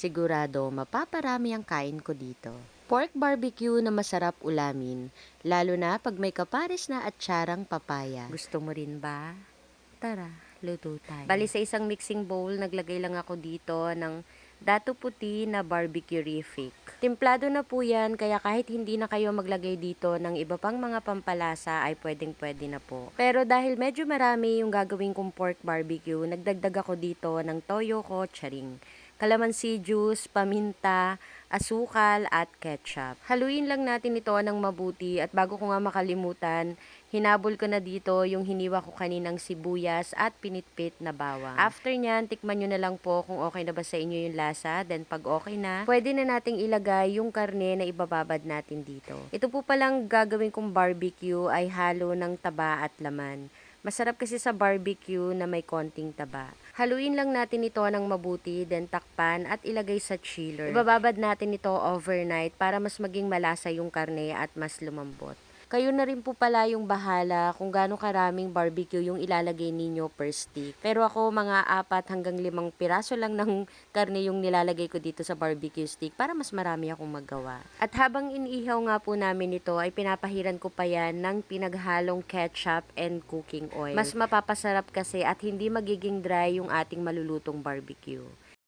Sigurado mapaparami ang kain ko dito. Pork barbecue na masarap ulamin, lalo na pag may kapares na atsyarang papaya. Gusto mo rin ba? Tara, luto tayo. Bali sa isang mixing bowl, naglagay lang ako dito ng dato puti na barbecue refik. Templado na po yan, kaya kahit hindi na kayo maglagay dito ng iba pang mga pampalasa ay pwedeng-pwede na po. Pero dahil medyo marami yung gagawin kong pork barbecue, nagdagdag ako dito ng toyo ko charing, kalamansi juice, paminta, asukal at ketchup. Haluin lang natin ito ng mabuti at bago ko nga makalimutan, hinabol ko na dito yung hiniwa ko kaninang sibuyas at pinitpit na bawang. After nyan, tikman nyo na lang po kung okay na ba sa inyo yung lasa. Then pag okay na, pwede na nating ilagay yung karne na ibababad natin dito. Ito po palang gagawin kong barbecue ay halo ng taba at laman. Masarap kasi sa barbecue na may konting taba. Haluin lang natin ito ng mabuti, then takpan at ilagay sa chiller. Ibababad natin ito overnight para mas maging malasa yung karne at mas lumambot. Kayo na rin po pala yung bahala kung gaano karaming barbecue yung ilalagay ninyo per stick. Pero ako mga 4 hanggang 5 piraso lang ng karne yung nilalagay ko dito sa barbecue stick para mas marami akong magawa. At habang iniihaw nga po namin ito ay pinapahiran ko pa yan ng pinaghalong ketchup and cooking oil. Mas mapapasarap kasi at hindi magiging dry yung ating malulutong barbecue.